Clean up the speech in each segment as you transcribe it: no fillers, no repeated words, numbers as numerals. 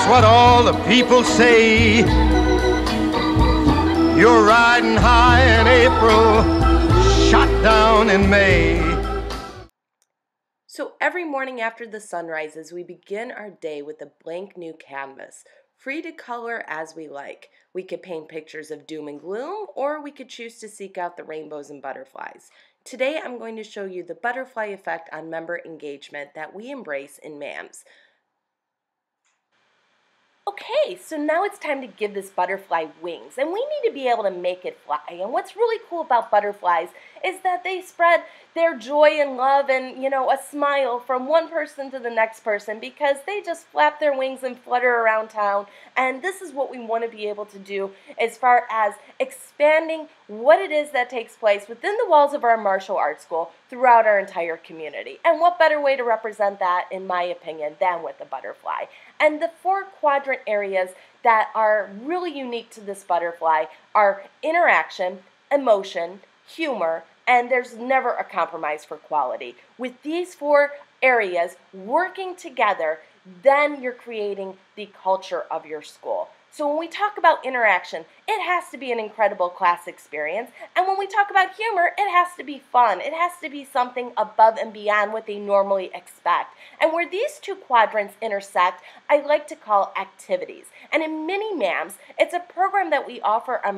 what all the people say. You're riding high in April, shot down in May. So every morning after the sun rises, we begin our day with a blank new canvas, free to color as we like. We could paint pictures of doom and gloom, or we could choose to seek out the rainbows and butterflies. Today I'm going to show you the butterfly effect on member engagement that we embrace in MAMS. Okay, so now it's time to give this butterfly wings, and we need to be able to make it fly. And what's really cool about butterflies is that they spread their joy and love and, a smile from one person to the next person, because they just flap their wings and flutter around town. And this is what we want to be able to do as far as expanding what it is that takes place within the walls of our martial arts school throughout our entire community. And what better way to represent that, in my opinion, than with a butterfly? And the 4 quadrant areas that are really unique to this butterfly are interaction, emotion, humor, and there's never a compromise for quality. With these 4 areas working together, then you're creating the culture of your school. So when we talk about interaction, it has to be an incredible class experience. And when we talk about humor, it has to be fun. It has to be something above and beyond what they normally expect. And where these 2 quadrants intersect, I like to call activities. And in Mini MAMS, it's a program that we offer our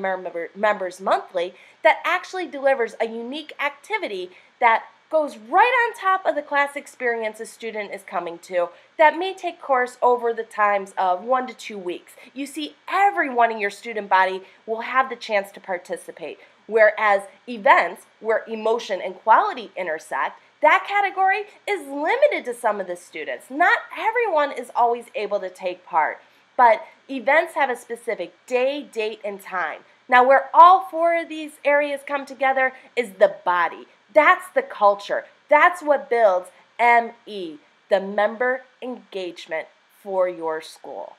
members monthly that actually delivers a unique activity that goes right on top of the class experience a student is coming to that may take course over the times of 1 to 2 weeks. You see, everyone in your student body will have the chance to participate, whereas events where emotion and quality intersect, that category is limited to some of the students. Not everyone is always able to take part, but events have a specific day, date, and time. Now, where all 4 of these areas come together is the body. That's the culture. That's what builds ME, the member engagement for your school.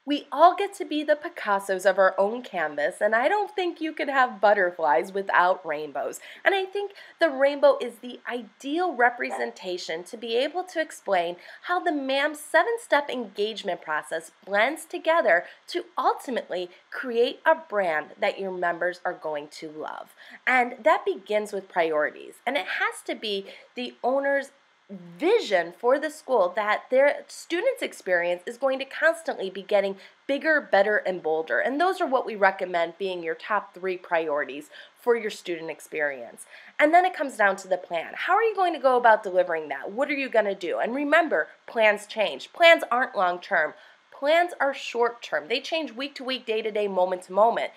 We all get to be the Picassos of our own canvas, and I don't think you could have butterflies without rainbows. And I think the rainbow is the ideal representation to be able to explain how the MAMS 7-step engagement process blends together to ultimately create a brand that your members are going to love. And that begins with priorities, and it has to be the owner's vision for the school that their students' experience is going to constantly be getting bigger, better, and bolder. And those are what we recommend being your top 3 priorities for your student experience. And then it comes down to the plan. How are you going to go about delivering that? What are you going to do? And remember, plans change. Plans aren't long-term. Plans are short-term. They change week to week, day to day, moment to moment.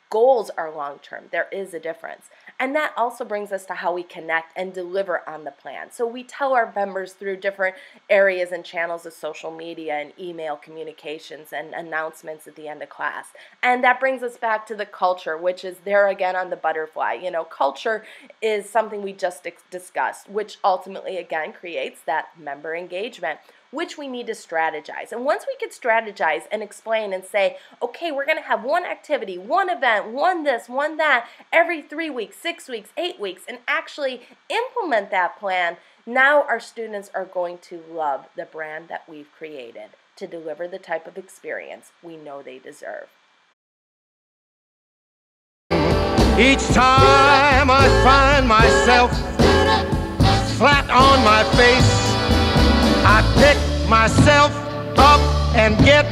Goals are long-term. There is a difference. And that also brings us to how we connect and deliver on the plan. So we tell our members through different areas and channels of social media and email communications and announcements at the end of class. And that brings us back to the culture, which is there again on the butterfly. Culture is something we just discussed, which ultimately again creates that member engagement, which we need to strategize. And once we can strategize and explain and say, okay, we're going to have one activity, one event, one this, one that, every 3 weeks, 6 weeks, 8 weeks, and actually implement that plan, now our students are going to love the brand that we've created to deliver the type of experience we know they deserve. Each time I find myself flat on my face, I pick myself up and get